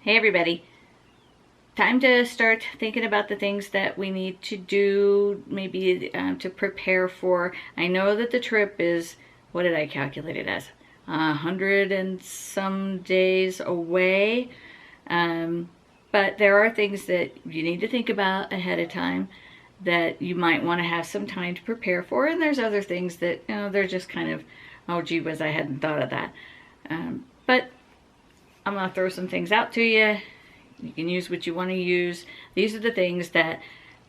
Hey everybody. Time to start thinking about the things that we need to do, maybe to prepare for. I know that the trip is, what did I calculate it as? 100 and some days away. But there are things that you need to think about ahead of time that you might want to have some time to prepare for. And there's other things that, they're just kind of, oh gee whiz, I hadn't thought of that. But I'm going to throw some things out to you. You can use what you want to use. These are the things that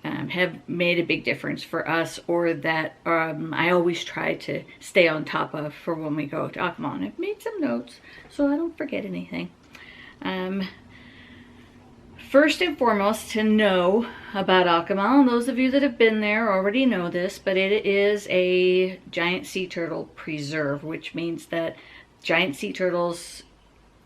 have made a big difference for us, or that I always try to stay on top of for when we go to Akumal. I've made some notes so I don't forget anything. First and foremost, to know about Akumal, and those of you that have been there already know this, but it is a giant sea turtle preserve, which means that giant sea turtles,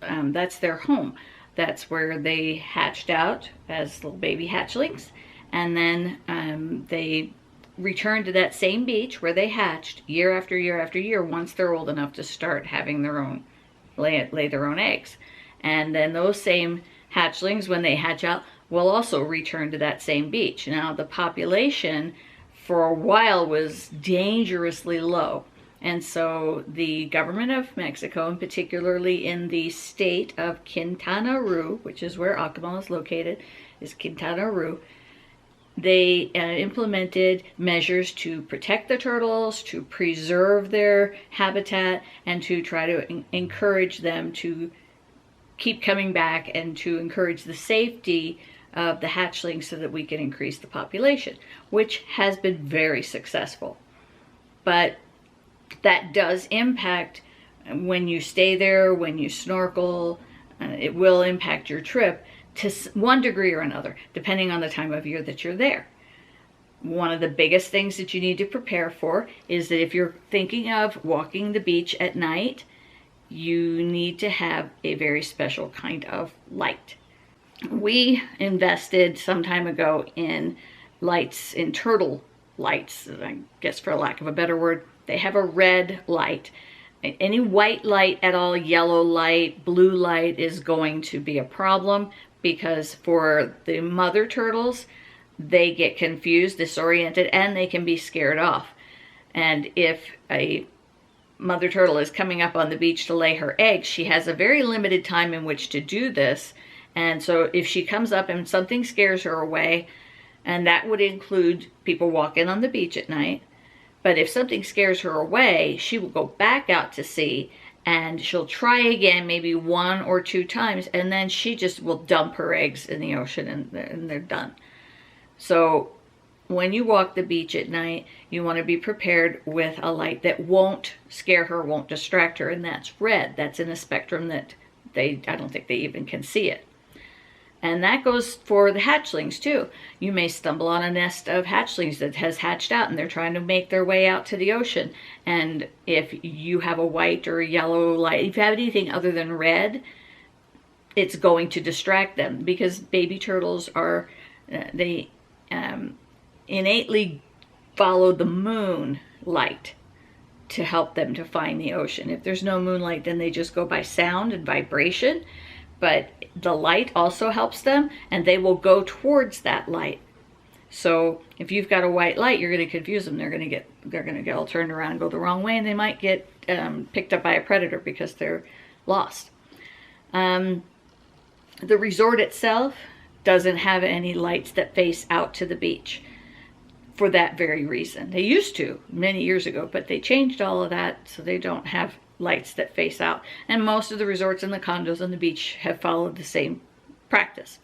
that's their home. That's where they hatched out as little baby hatchlings, and then they return to that same beach where they hatched year after year after year once they're old enough to start having their own, lay their own eggs. And then those same hatchlings, when they hatch out, will also return to that same beach. Now, the population for a while was dangerously low. And so the government of Mexico, and particularly in the state of Quintana Roo, which is where Akumal is located, is Quintana Roo, they implemented measures to protect the turtles, to preserve their habitat, and to try to encourage them to keep coming back, and to encourage the safety of the hatchlings so that we can increase the population, which has been very successful. But that does impact when you stay there, when you snorkel. It will impact your trip to one degree or another, depending on the time of year that you're there. One of the biggest things that you need to prepare for is that if you're thinking of walking the beach at night, you need to have a very special kind of light. We invested some time ago in lights, in turtle lights, I guess for lack of a better word. They have a red light. Any white light at all, yellow light, blue light, is going to be a problem, because for the mother turtles, they get confused, disoriented, and they can be scared off. And if a mother turtle is coming up on the beach to lay her eggs, she has a very limited time in which to do this. And so if she comes up and something scares her away, and that would include people walking on the beach at night, but if something scares her away, she will go back out to sea, and she'll try again maybe 1 or 2 times, and then she just will dump her eggs in the ocean, and they're done. So when you walk the beach at night, you want to be prepared with a light that won't scare her, won't distract her, and that's red. That's in a spectrum that I don't think they even can see it. And that goes for the hatchlings too. You may stumble on a nest of hatchlings that has hatched out, and they're trying to make their way out to the ocean. And if you have a white or a yellow light, if you have anything other than red, it's going to distract them, because baby turtles are, they innately follow the moon light to help them to find the ocean. If there's no moonlight, then they just go by sound and vibration. But the light also helps them, and they will go towards that light. So if you've got a white light, you're going to confuse them. They're going to get all turned around and go the wrong way, and they might get picked up by a predator because they're lost. The resort itself doesn't have any lights that face out to the beach for that very reason. They used to many years ago, but they changed all of that, so they don't have lights that face out. And most of the resorts and the condos on the beach have followed the same practice.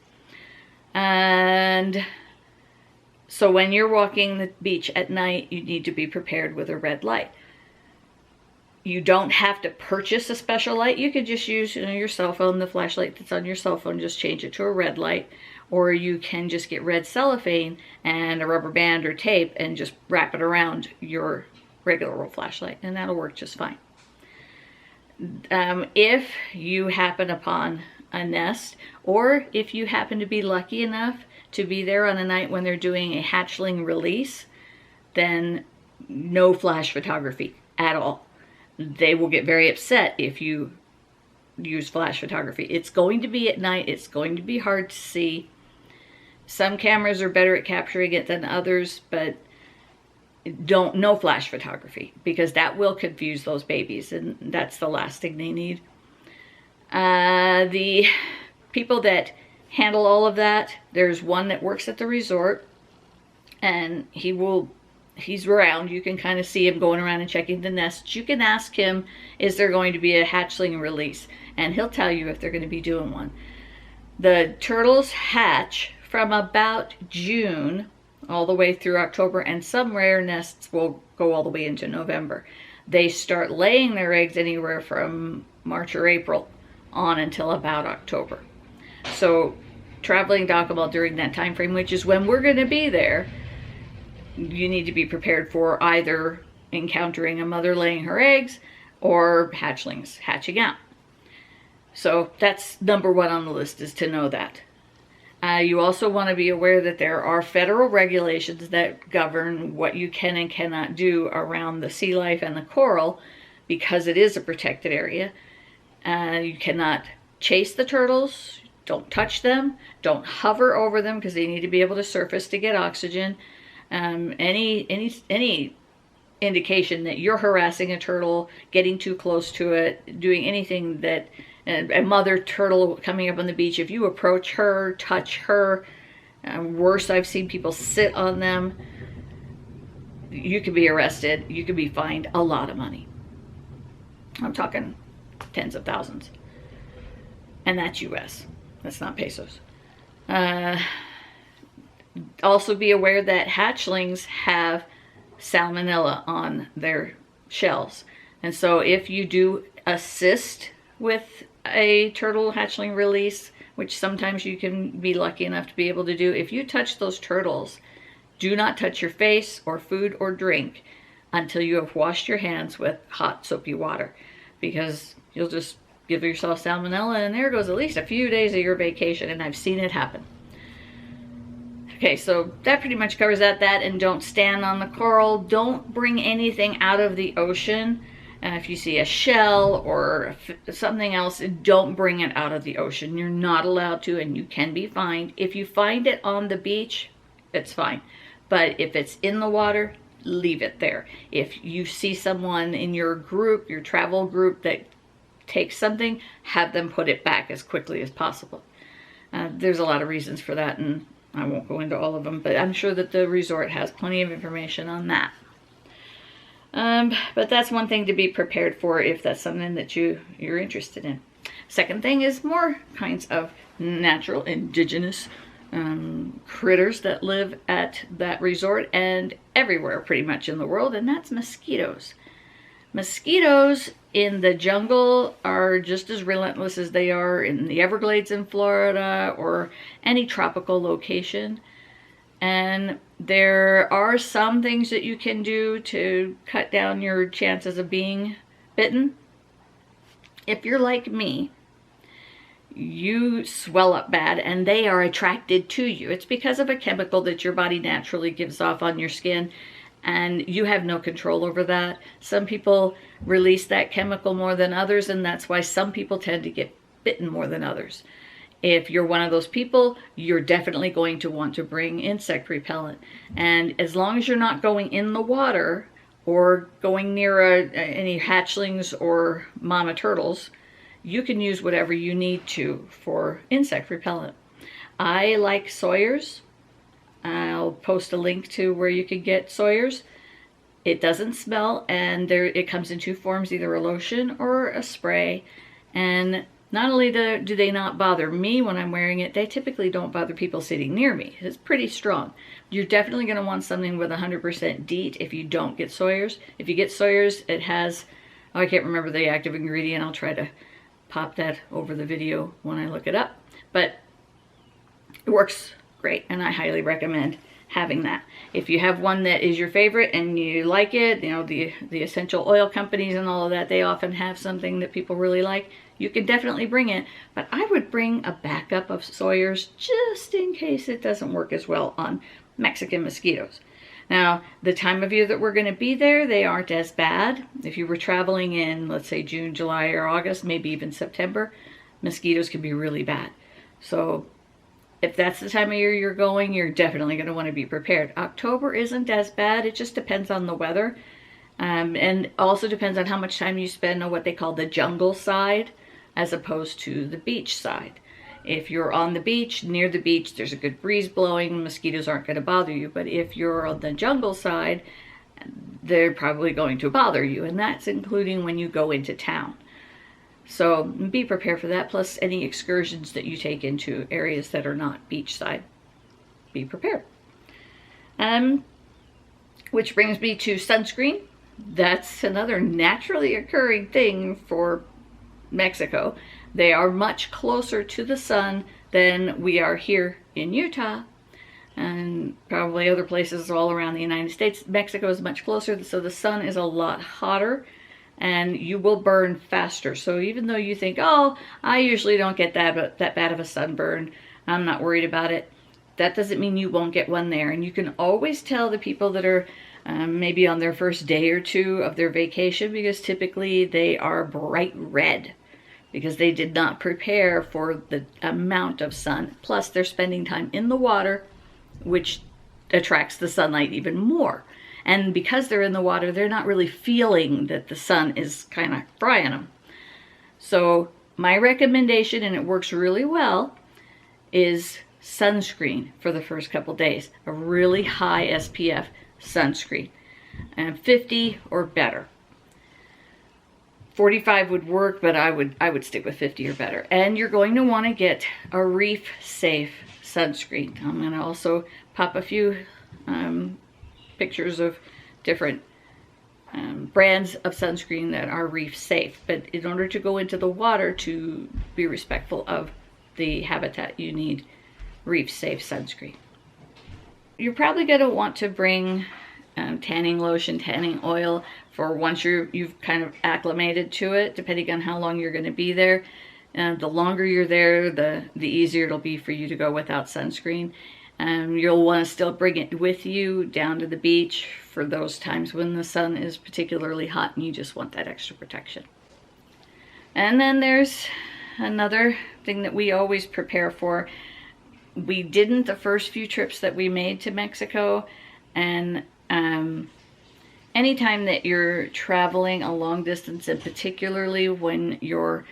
And so when you're walking the beach at night, you need to be prepared with a red light. You don't have to purchase a special light. You could just use your cell phone, the flashlight that's on your cell phone, just change it to a red light. Or you can just get red cellophane and a rubber band or tape and just wrap it around your regular old flashlight, and that'll work just fine. If you happen upon a nest, or if you happen to be lucky enough to be there on a night when they're doing a hatchling release, then no flash photography at all. They will get very upset if you use flash photography. It's going to be at night. It's going to be hard to see. Some cameras are better at capturing it than others, but no flash photography, because that will confuse those babies, and that's the last thing they need. The people that handle all of that, there's one that works at the resort, and he's around. You can kind of see him going around and checking the nests. You can ask him, is there going to be a hatchling release? And he'll tell you if they're going to be doing one. The turtles hatch from about June all the way through October, and some rare nests will go all the way into November. They start laying their eggs anywhere from March or April on until about October. So traveling to Acapulco during that time frame, which is when we're going to be there, you need to be prepared for either encountering a mother laying her eggs or hatchlings hatching out. So that's number one on the list, is to know that. You also want to be aware that there are federal regulations that govern what you can and cannot do around the sea life and the coral, because it is a protected area. You cannot chase the turtles, don't touch them, don't hover over them because they need to be able to surface to get oxygen. Any indication that you're harassing a turtle, getting too close to it, doing anything that a mother turtle coming up on the beach, if you approach her, touch her, worse, I've seen people sit on them, you could be arrested, you could be fined a lot of money. I'm talking tens of thousands. And that's US. That's not pesos. Also be aware that hatchlings have salmonella on their shells. And so if you do assist with a turtle hatchling release, which sometimes you can be lucky enough to be able to do, if you touch those turtles, do not touch your face or food or drink until you have washed your hands with hot soapy water, because you'll just give yourself salmonella, and there goes at least a few days of your vacation, and I've seen it happen. Okay, so that pretty much covers that. And don't stand on the coral. Don't bring anything out of the ocean. If you see a shell or something else, don't bring it out of the ocean. You're not allowed to, and you can be fined. If you find it on the beach, it's fine. But if it's in the water, leave it there. If you see someone in your group, your travel group, that takes something, have them put it back as quickly as possible. There's a lot of reasons for that, and I won't go into all of them, but I'm sure that the resort has plenty of information on that. But that's one thing to be prepared for if that's something that you're interested in. Second thing is more kinds of natural indigenous critters that live at that resort and everywhere pretty much in the world, and that's mosquitoes. Mosquitoes in the jungle are just as relentless as they are in the Everglades in Florida or any tropical location. And there are some things that you can do to cut down your chances of being bitten. If you're like me, you swell up bad and they are attracted to you. It's because of a chemical that your body naturally gives off on your skin, and you have no control over that. Some people release that chemical more than others, and that's why some people tend to get bitten more than others. If you're one of those people, you're definitely going to want to bring insect repellent. And as long as you're not going in the water or going near any hatchlings or mama turtles, you can use whatever you need to for insect repellent. I like Sawyer's. I'll post a link to where you can get Sawyer's. It doesn't smell, and it comes in two forms, either a lotion or a spray. And not only do they not bother me when I'm wearing it, they typically don't bother people sitting near me. It's pretty strong. You're definitely going to want something with 100% DEET if you don't get Sawyer's. If you get Sawyer's, it has, I can't remember the active ingredient. I'll try to pop that over the video when I look it up. But it works great, and I highly recommend having that. If you have one that is your favorite and you like it, you know, the essential oil companies and all of that, they often have something that people really like. You can definitely bring it, but I would bring a backup of Sawyer's just in case it doesn't work as well on Mexican mosquitoes. Now, the time of year that we're going to be there, they aren't as bad. If you were traveling in, let's say, June, July, or August, maybe even September, mosquitoes can be really bad. So if that's the time of year you're going, you're definitely going to want to be prepared. October isn't as bad. It just depends on the weather. And also depends on how much time you spend on what they call the jungle side as opposed to the beach side. If you're on the beach, near the beach, there's a good breeze blowing, mosquitoes aren't going to bother you. But if you're on the jungle side, they're probably going to bother you. And that's including when you go into town. So be prepared for that, plus any excursions that you take into areas that are not beachside. Be prepared. Which brings me to sunscreen. That's another naturally occurring thing for Mexico. They are much closer to the sun than we are here in Utah, and probably other places all around the United States. Mexico is much closer, so the sun is a lot hotter and you will burn faster. So even though you think, oh, I usually don't get that bad of a sunburn, I'm not worried about it, that doesn't mean you won't get one there. And you can always tell the people that are maybe on their first day or two of their vacation, because typically they are bright red because they did not prepare for the amount of sun. Plus they're spending time in the water, which attracts the sunlight even more. And because they're in the water, they're not really feeling that the sun is kind of frying them. So my recommendation, and it works really well, is sunscreen for the first couple days. A really high SPF sunscreen. And 50 or better. 45 would work, but I would stick with 50 or better. And you're going to want to get a reef safe sunscreen. I'm going to also pop a few pictures of different brands of sunscreen that are reef safe. But in order to go into the water, to be respectful of the habitat, you need reef safe sunscreen. You're probably going to want to bring tanning lotion, tanning oil for once you've kind of acclimated to it, depending on how long you're going to be there. The longer you're there, the easier it'll be for you to go without sunscreen. You'll want to still bring it with you down to the beach for those times when the sun is particularly hot and you just want that extra protection. And then there's another thing that we always prepare for. We didn't the first few trips that we made to Mexico, and anytime that you're traveling a long distance, and particularly when you're,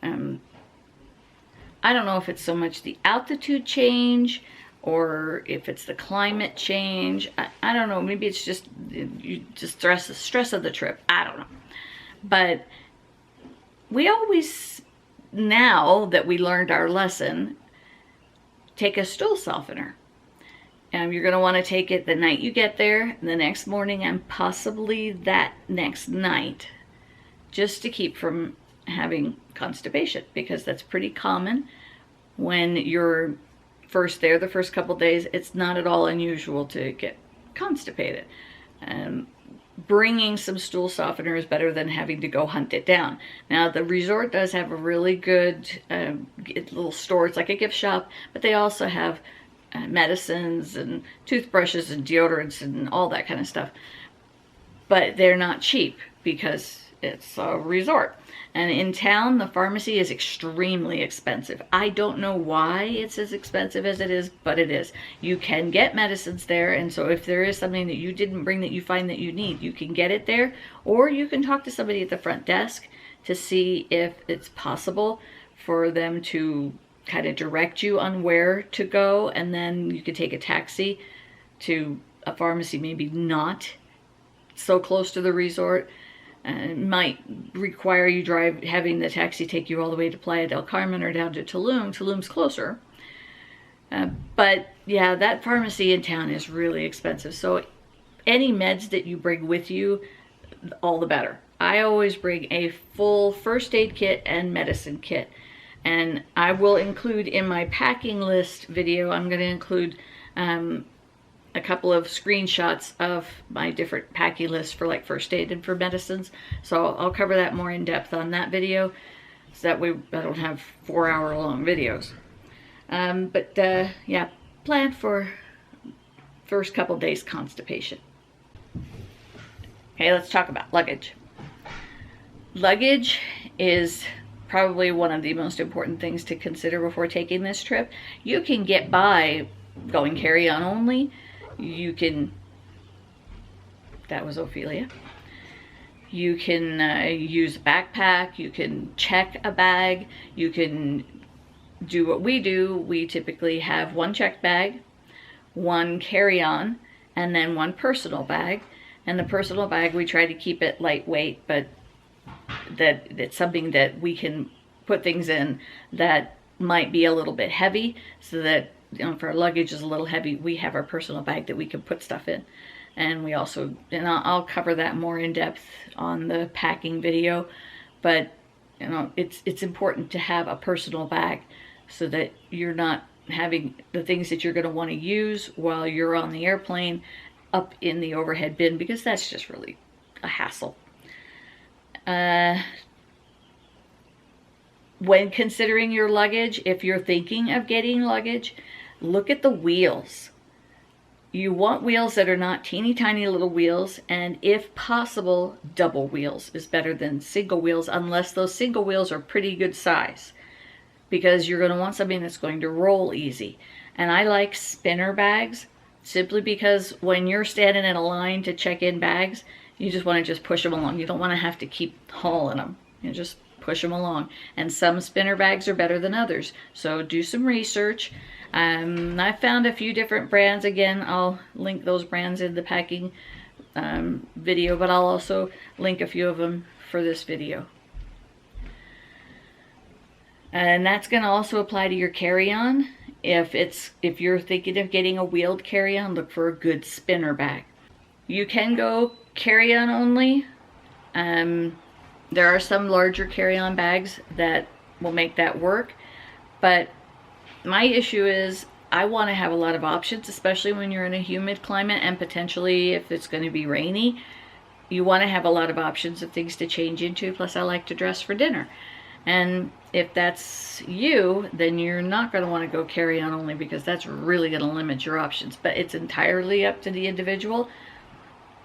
I don't know if it's so much the altitude change or if it's the climate change. I don't know. Maybe it's just the stress of the trip. I don't know. But we always, now that we learned our lesson, take a stool softener. You're going to want to take it the night you get there, the next morning, and possibly that next night, just to keep from having constipation, because that's pretty common when you're first there the first couple days. It's not at all unusual to get constipated. Bringing some stool softener is better than having to go hunt it down. Now, the resort does have a really good little store. It's like a gift shop, but they also have medicines and toothbrushes and deodorants and all that kind of stuff. But they're not cheap because it's a resort. And in town, the pharmacy is extremely expensive. I don't know why it's as expensive as it is, but it is. You can get medicines there, and so if there is something that you didn't bring that you find that you need, you can get it there, or you can talk to somebody at the front desk to see if it's possible for them to kind of direct you on where to go, and then you can take a taxi to a pharmacy maybe not so close to the resort. It might require you having the taxi take you all the way to Playa del Carmen or down to Tulum. Tulum's closer. But yeah, that pharmacy in town is really expensive. So any meds that you bring with you, all the better. I always bring a full first aid kit and medicine kit. And I will include in my packing list video, I'm going to include a couple of screenshots of my different packing lists for like first aid and for medicines. So I'll cover that more in depth on that video, so that way I don't have 4-hour long videos. Yeah, plan for first couple days constipation. Okay, let's talk about luggage. Luggage is probably one of the most important things to consider before taking this trip. You can get by going carry-on only. You can, that was Ophelia. You can use a backpack, you can check a bag, you can do what we do. We typically have one checked bag, one carry-on, and then one personal bag. And the personal bag, we try to keep it lightweight, but that it's something that we can put things in that might be a little bit heavy, so that, you know, if our luggage is a little heavy, we have our personal bag that we can put stuff in. And we also, and I'll cover that more in depth on the packing video, but you know, it's important to have a personal bag so that you're not having the things that you're going to want to use while you're on the airplane up in the overhead bin, because that's just really a hassle. When considering your luggage, if you're thinking of getting luggage, look at the wheels. You want wheels that are not teeny tiny little wheels, and if possible, double wheels is better than single wheels, unless those single wheels are pretty good size, because you're going to want something that's going to roll easy. And I like spinner bags, simply because when you're standing in a line to check in bags, you just want to just push them along. You don't want to have to keep hauling them. You just push them along. And some spinner bags are better than others, so do some research. I found a few different brands. Again, I'll link those brands in the packing video, but I'll also link a few of them for this video. And that's going to also apply to your carry-on. If you're thinking of getting a wheeled carry-on, look for a good spinner bag. You can go carry-on only. There are some larger carry-on bags that will make that work, but my issue is I want to have a lot of options, especially when you're in a humid climate, and potentially if it's going to be rainy, you want to have a lot of options of things to change into. Plus, I like to dress for dinner. And if that's you, then you're not going to want to go carry-on only, because that's really going to limit your options. But it's entirely up to the individual.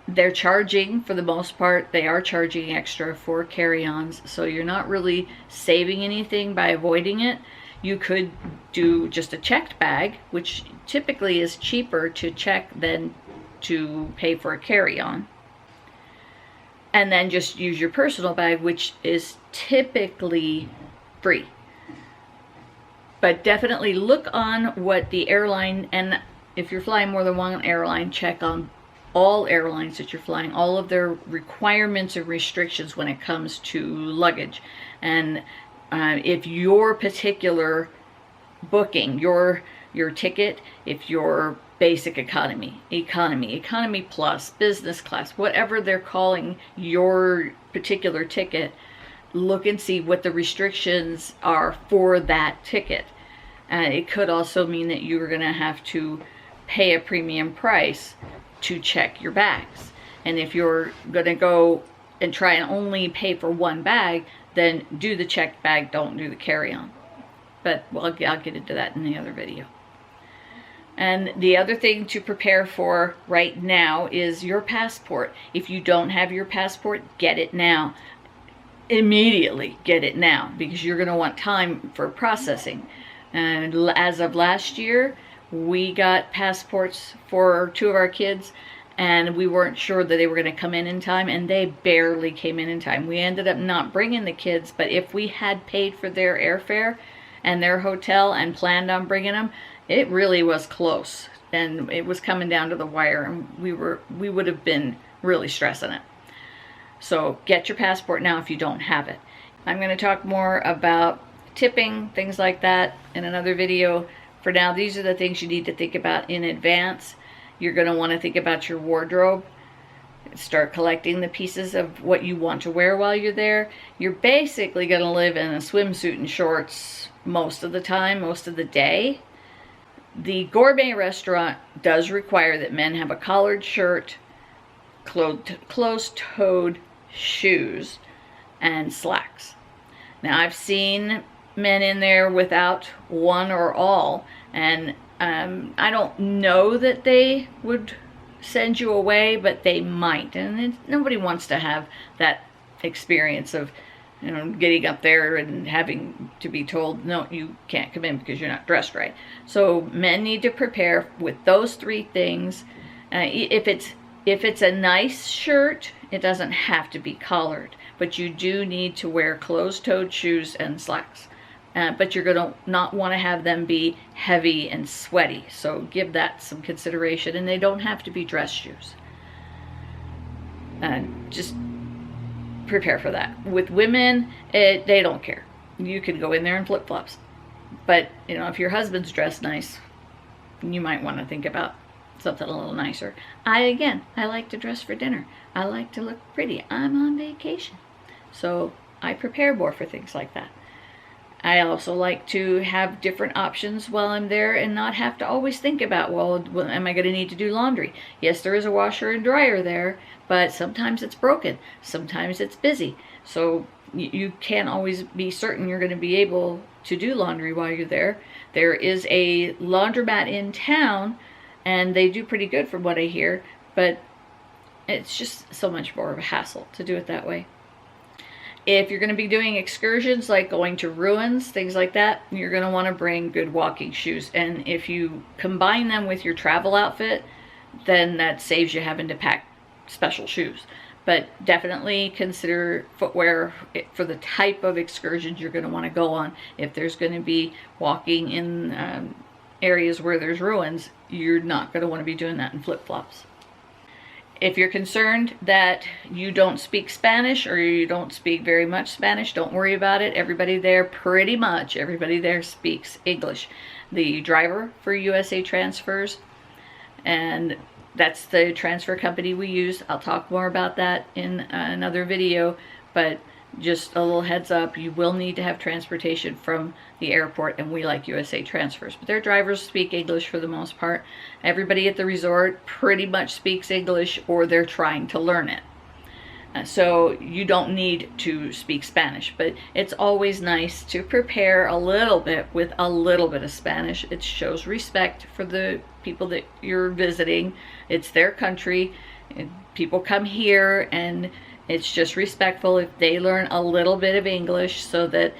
They're charging, for the most part, they are charging extra for carry-ons, so you're not really saving anything by avoiding it. You could do just a checked bag, which typically is cheaper to check than to pay for a carry-on. And then just use your personal bag, which is typically free. But definitely look on what the airline, and if you're flying more than one airline, check on all airlines that you're flying, all of their requirements and restrictions when it comes to luggage. And if your particular booking, your ticket, if you're basic economy, economy plus, business class, whatever they're calling your particular ticket, look and see what the restrictions are for that ticket. It could also mean that you're going to have to pay a premium price to check your bags. And if you're going to go and try and only pay for one bag, then do the checked bag, don't do the carry-on. But I'll get into that in the other video. And the other thing to prepare for right now is your passport. If you don't have your passport, get it now. Immediately get it now, because you're going to want time for processing. And as of last year, we got passports for 2 of our kids, and we weren't sure that they were going to come in time, and they barely came in time. We ended up not bringing the kids, but if we had paid for their airfare and their hotel and planned on bringing them, it really was close, and it was coming down to the wire, and we would have been really stressing it. So get your passport now if you don't have it. I'm going to talk more about tipping, things like that, in another video. For now, these are the things you need to think about in advance. You're going to want to think about your wardrobe. Start collecting the pieces of what you want to wear while you're there. You're basically going to live in a swimsuit and shorts most of the time, most of the day. The gourmet restaurant does require that men have a collared shirt, closed-toed shoes, and slacks. Now, I've seen men in there without one or all, and I don't know that they would send you away, but they might. And nobody wants to have that experience of, you know, getting up there and having to be told, no, you can't come in because you're not dressed right. So men need to prepare with those 3 things. If it's a nice shirt, it doesn't have to be collared, but you do need to wear closed-toed shoes and slacks. But you're going to not want to have them be heavy and sweaty. So give that some consideration. And they don't have to be dress shoes. Just prepare for that. With women, they don't care. You can go in there in flip-flops. But, you know, if your husband's dressed nice, you might want to think about something a little nicer. I like to dress for dinner. I like to look pretty. I'm on vacation. So I prepare more for things like that. I also like to have different options while I'm there and not have to always think about, well, am I going to need to do laundry? Yes, there is a washer and dryer there, but sometimes it's broken. Sometimes it's busy. So you can't always be certain you're going to be able to do laundry while you're there. There is a laundromat in town, and they do pretty good from what I hear, but it's just so much more of a hassle to do it that way. If you're going to be doing excursions like going to ruins, things like that, you're going to want to bring good walking shoes. And if you combine them with your travel outfit, then that saves you having to pack special shoes. But definitely consider footwear for the type of excursions you're going to want to go on. If there's going to be walking in areas where there's ruins, you're not going to want to be doing that in flip-flops. If you're concerned that you don't speak Spanish or you don't speak very much Spanish, don't worry about it. Pretty much everybody there speaks English. The driver for USA Transfers, and that's the transfer company we use. I'll talk more about that in another video, but just a little heads up, you will need to have transportation from the airport, and we like USA Transfers. But their drivers speak English for the most part. Everybody at the resort pretty much speaks English, or they're trying to learn it. So you don't need to speak Spanish, but it's always nice to prepare a little bit with a little bit of Spanish. It shows respect for the people that you're visiting. It's their country. People come here, and it's just respectful if they learn a little bit of English so that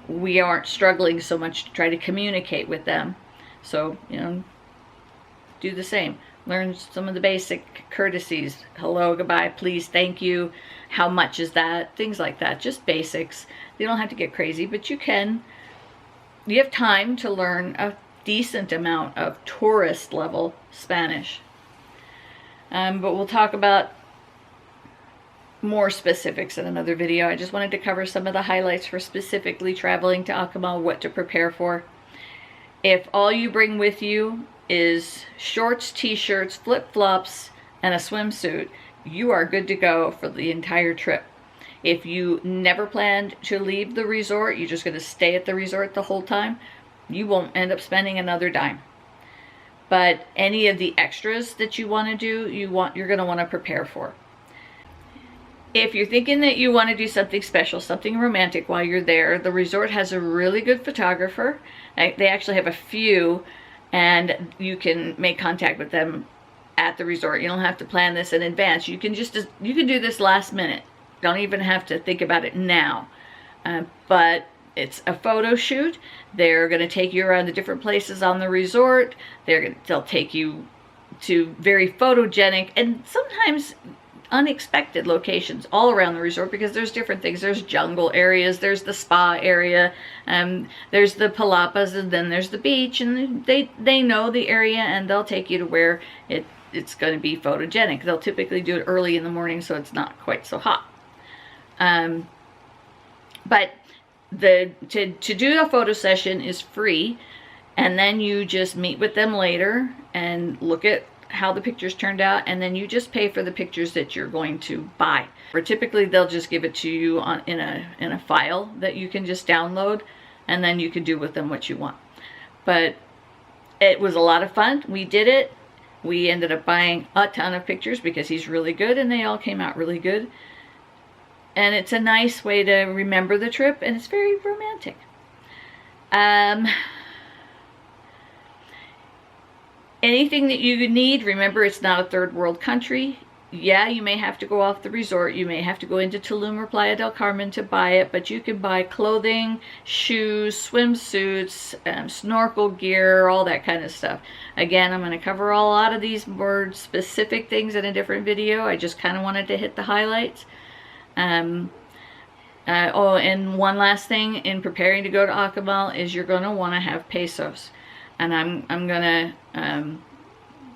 we aren't struggling so much to try to communicate with them. So, you know, do the same. Learn some of the basic courtesies. Hello, goodbye, please, thank you. How much is that? Things like that. Just basics. You don't have to get crazy, but you can. You have time to learn a decent amount of tourist level Spanish. But we'll talk about more specifics in another video. I just wanted to cover some of the highlights for specifically traveling to Akumal, what to prepare for. If all you bring with you is shorts, t-shirts, flip-flops, and a swimsuit, you are good to go for the entire trip. If you never planned to leave the resort, you're just going to stay at the resort the whole time, you won't end up spending another dime. But any of the extras that you want to do, you're going to want to prepare for. If you're thinking that you want to do something special, something romantic while you're there, the resort has a really good photographer. They actually have a few, and you can make contact with them at the resort. You don't have to plan this in advance. You can do this last minute. Don't even have to think about it now. But it's a photo shoot. They're going to take you around the different places on the resort. They'll take you to very photogenic and sometimes unexpected locations all around the resort, because there's different things. There's jungle areas, there's the spa area, there's the palapas, and then there's the beach, and they know the area, and they'll take you to where it's going to be photogenic. They'll typically do it early in the morning so it's not quite so hot. But to do a photo session is free, and then you just meet with them later and look at how the pictures turned out, and then you just pay for the pictures that you're going to buy. Or typically they'll just give it to you in a file that you can just download, and then you can do with them what you want. But it was a lot of fun. We did it. We ended up buying a ton of pictures because he's really good, and they all came out really good. And it's a nice way to remember the trip, and it's very romantic. Anything that you need, remember it's not a third world country. Yeah, you may have to go off the resort. You may have to go into Tulum or Playa del Carmen to buy it, but you can buy clothing, shoes, swimsuits, snorkel gear, all that kind of stuff. Again, I'm going to cover a lot of these more specific things in a different video. I just kind of wanted to hit the highlights. Oh, and one last thing, in preparing to go to Akumal is you're going to want to have pesos. And I'm going to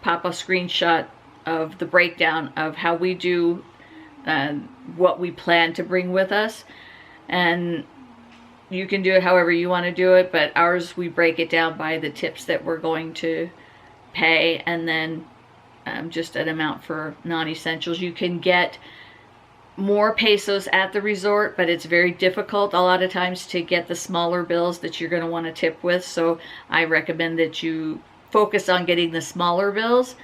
pop a screenshot of the breakdown of how we do what we plan to bring with us, and you can do it however you want to do it, but ours, we break it down by the tips that we're going to pay, and then just an amount for non-essentials. You can get more pesos at the resort, but it's very difficult a lot of times to get the smaller bills that you're going to want to tip with, so I recommend that you focus on getting the smaller bills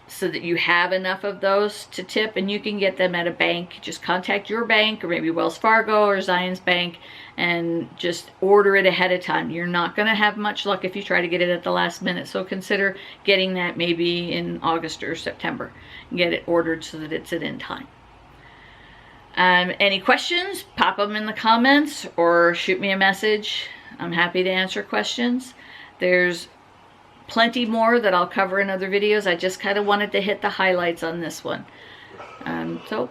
so that you have enough of those to tip, and you can get them at a bank. Just contact your bank, or maybe Wells Fargo or Zions Bank, and just order it ahead of time. You're not going to have much luck if you try to get it at the last minute, so consider getting that maybe in August or September. Get it ordered so that it's in time. Any questions, pop them in the comments or shoot me a message. I'm happy to answer questions. There's plenty more that I'll cover in other videos. I just kind of wanted to hit the highlights on this one. I'll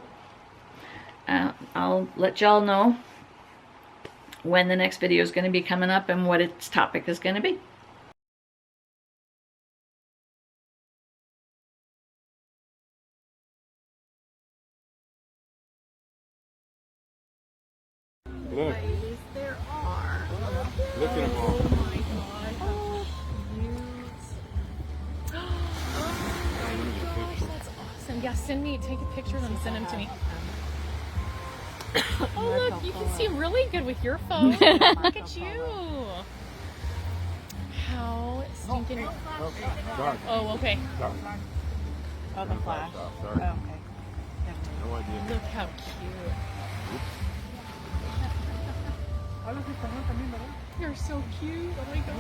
let y'all know when the next video is going to be coming up and what its topic is going to be. Look. Ladies, there are. Look at them all. Oh my god, how cute. Oh my gosh, that's awesome. Yeah, take a picture and send them to me. Oh look, you can see really good with your phone. Look at you. How stinking. Dark. Oh, okay. Dark. Oh, the flash. Sorry. Oh, okay. No idea. Look how cute. You're so cute. Oh my god.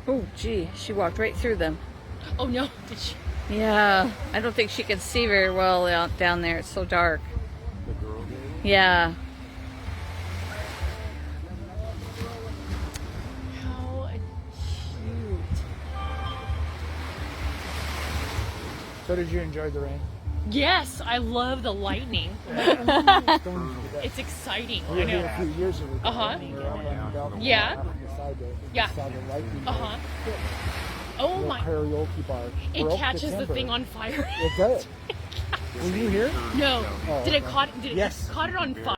Oh, gee, she walked right through them. Oh no, did she? Yeah, I don't think she can see very well down there. It's so dark. The girl did? Yeah. How cute. So did you enjoy the rain? Yes, I love the lightning. It's It's exciting. we I were here know. a few years ago. Uh-huh. We were up on the balcony. Yeah. Up on the side there. We Yeah. saw the lightning. Uh-huh. Oh Little my. karaoke bar. It Broke catches the timber. thing on fire. It does. Were you here? No. Oh, Did it okay. caught? Did it Yes. caught it on fire?